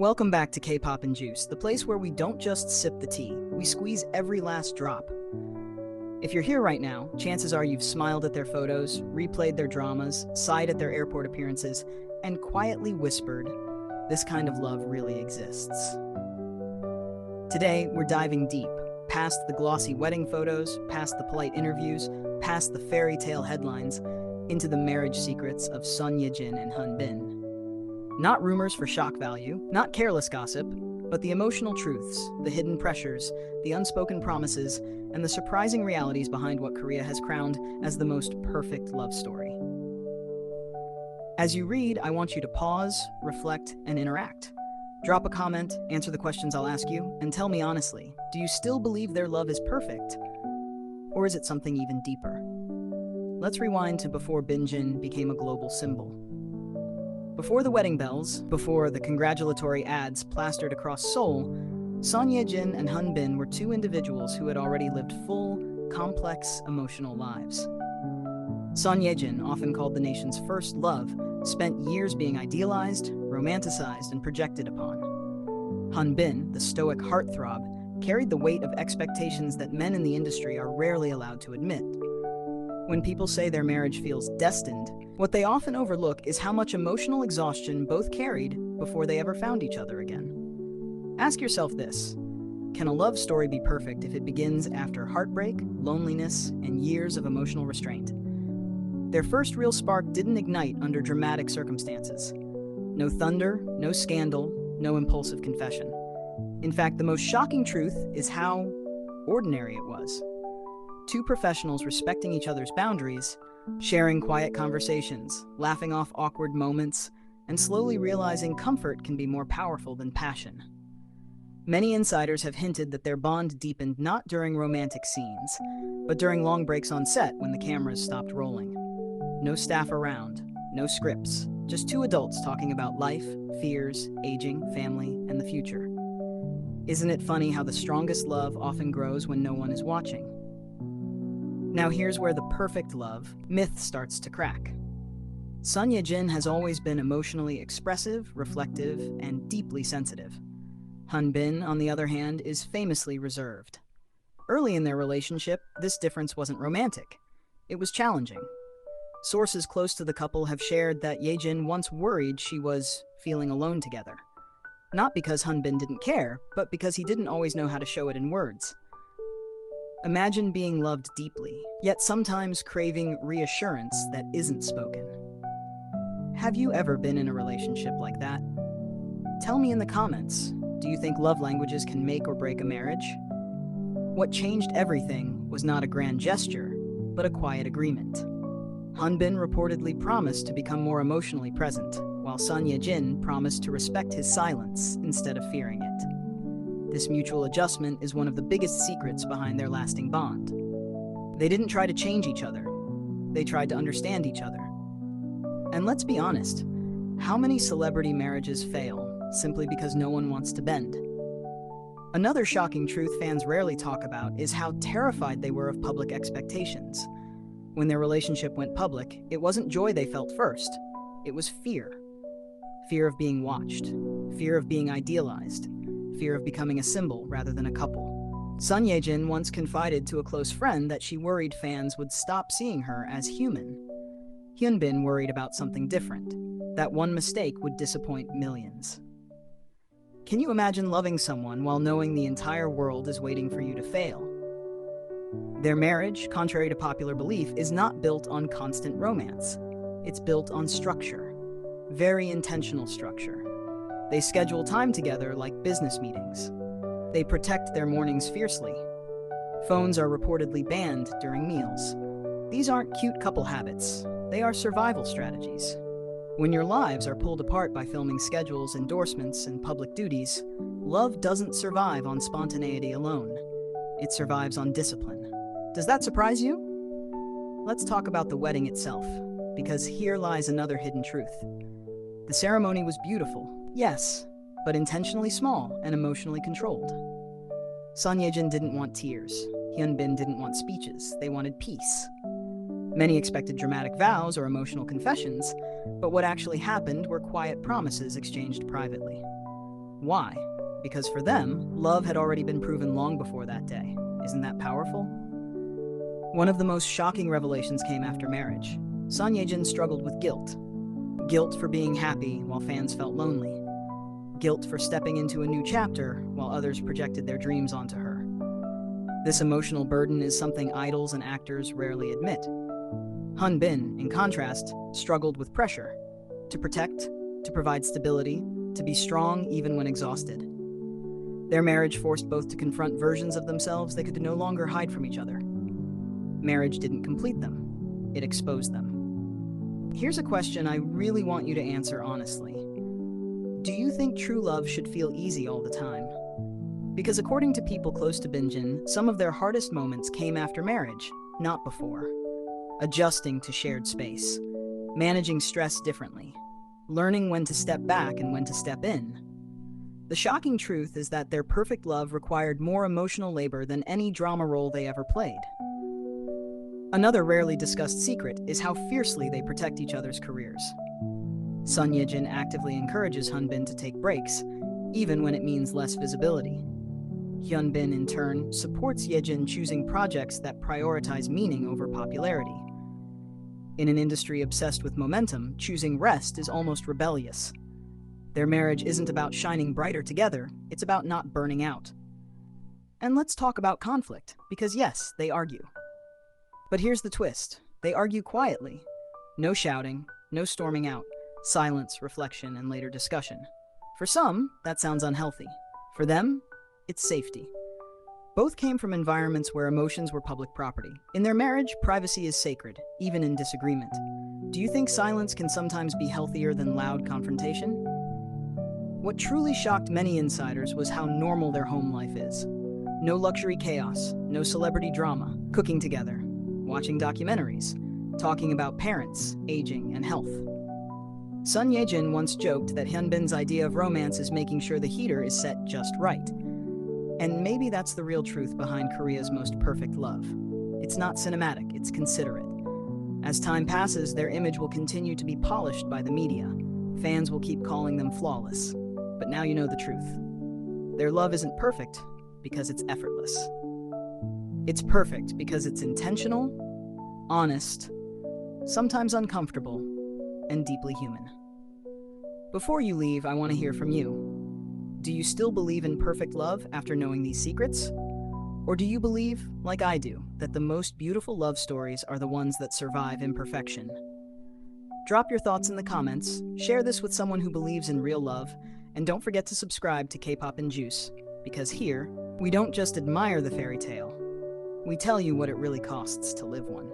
Welcome back to K-pop and Juice, the place where we don't just sip the tea, we squeeze every last drop. If you're here right now, chances are you've smiled at their photos, replayed their dramas, sighed at their airport appearances, and quietly whispered, "This kind of love really exists." Today, we're diving deep, past the glossy wedding photos, past the polite interviews, past the fairy tale headlines, into the marriage secrets of Son Ye-jin and Hyun. Not rumors for shock value, not careless gossip, but the emotional truths, the hidden pressures, the unspoken promises, and the surprising realities behind what Korea has crowned as the most perfect love story. As you read, I want you to pause, reflect, and interact. Drop a comment, answer the questions I'll ask you, and tell me honestly, do you still believe their love is perfect? Or is it something even deeper? Let's rewind to before Bin-jin became a global symbol. Before the wedding bells, before the congratulatory ads plastered across Seoul, Son Ye-jin and Hyun were two individuals who had already lived full, complex, emotional lives. Son Ye-jin, often called the nation's first love, spent years being idealized, romanticized, and projected upon. Hyun, the stoic heartthrob, carried the weight of expectations that men in the industry are rarely allowed to admit. When people say their marriage feels destined, what they often overlook is how much emotional exhaustion both carried before they ever found each other again. Ask yourself this: can a love story be perfect if it begins after heartbreak, loneliness, and years of emotional restraint? Their first real spark didn't ignite under dramatic circumstances. No thunder, no scandal, no impulsive confession. In fact, the most shocking truth is how ordinary it was. Two professionals respecting each other's boundaries, sharing quiet conversations, laughing off awkward moments, and slowly realizing comfort can be more powerful than passion. Many insiders have hinted that their bond deepened not during romantic scenes, but during long breaks on set when the cameras stopped rolling. No staff around, no scripts, just two adults talking about life, fears, aging, family, and the future. Isn't it funny how the strongest love often grows when no one is watching? Now here's where the perfect love myth starts to crack. Son Ye-jin has always been emotionally expressive, reflective, and deeply sensitive. Hyun, on the other hand, is famously reserved. Early in their relationship, this difference wasn't romantic. It was challenging. Sources close to the couple have shared that Ye-jin once worried she was feeling alone together. Not because Hyun didn't care, but because he didn't always know how to show it in words. Imagine being loved deeply, yet sometimes craving reassurance that isn't spoken. Have you ever been in a relationship like that? Tell me in the comments, do you think love languages can make or break a marriage? What changed everything was not a grand gesture, but a quiet agreement. Hyun reportedly promised to become more emotionally present, while Son Ye-jin promised to respect his silence instead of fearing it. This mutual adjustment is one of the biggest secrets behind their lasting bond. They didn't try to change each other. They tried to understand each other. And let's be honest, how many celebrity marriages fail simply because no one wants to bend? Another shocking truth fans rarely talk about is how terrified they were of public expectations. When their relationship went public, it wasn't joy they felt first. It was fear. Fear of being watched. Fear of being idealized. Fear of becoming a symbol rather than a couple. Son Ye-jin once confided to a close friend that she worried fans would stop seeing her as human. Hyun worried about something different, that one mistake would disappoint millions. Can you imagine loving someone while knowing the entire world is waiting for you to fail? Their marriage, contrary to popular belief, is not built on constant romance. It's built on structure. Very intentional structure. They schedule time together like business meetings. They protect their mornings fiercely. Phones are reportedly banned during meals. These aren't cute couple habits. They are survival strategies. When your lives are pulled apart by filming schedules, endorsements, and public duties, love doesn't survive on spontaneity alone. It survives on discipline. Does that surprise you? Let's talk about the wedding itself, because here lies another hidden truth. The ceremony was beautiful. Yes, but intentionally small and emotionally controlled. Son Ye-jin didn't want tears. Hyun didn't want speeches. They wanted peace. Many expected dramatic vows or emotional confessions, but what actually happened were quiet promises exchanged privately. Why? Because for them, love had already been proven long before that day. Isn't that powerful? One of the most shocking revelations came after marriage. Son Ye-jin struggled with guilt. Guilt for being happy while fans felt lonely. Guilt for stepping into a new chapter while others projected their dreams onto her. This emotional burden is something idols and actors rarely admit. Hyun, in contrast, struggled with pressure. To protect, to provide stability, to be strong even when exhausted. Their marriage forced both to confront versions of themselves they could no longer hide from each other. Marriage didn't complete them, it exposed them. Here's a question I really want you to answer honestly. Do you think true love should feel easy all the time? Because according to people close to Bin-jin, some of their hardest moments came after marriage, not before. Adjusting to shared space, managing stress differently, learning when to step back and when to step in. The shocking truth is that their perfect love required more emotional labor than any drama role they ever played. Another rarely discussed secret is how fiercely they protect each other's careers. Son Ye-jin actively encourages Hyun to take breaks, even when it means less visibility. Hyun, in turn, supports Ye-jin choosing projects that prioritize meaning over popularity. In an industry obsessed with momentum, choosing rest is almost rebellious. Their marriage isn't about shining brighter together, it's about not burning out. And let's talk about conflict, because yes, they argue. But here's the twist. They argue quietly. No shouting, no storming out. Silence, reflection, and later discussion. For some, that sounds unhealthy. For them, it's safety. Both came from environments where emotions were public property. In their marriage, privacy is sacred, even in disagreement. Do you think silence can sometimes be healthier than loud confrontation? What truly shocked many insiders was how normal their home life is. No luxury chaos, no celebrity drama, cooking together, watching documentaries, talking about parents, aging, and health. Son Ye-jin once joked that Hyunbin's idea of romance is making sure the heater is set just right. And maybe that's the real truth behind Korea's most perfect love. It's not cinematic, it's considerate. As time passes, their image will continue to be polished by the media. Fans will keep calling them flawless. But now you know the truth. Their love isn't perfect because it's effortless. It's perfect because it's intentional, honest, sometimes uncomfortable, and deeply human. Before you leave, I want to hear from you. Do you still believe in perfect love after knowing these secrets? Or do you believe, like I do, that the most beautiful love stories are the ones that survive imperfection? Drop your thoughts in the comments, share this with someone who believes in real love, and don't forget to subscribe to K-pop&juice, because here, we don't just admire the fairy tale, we tell you what it really costs to live one.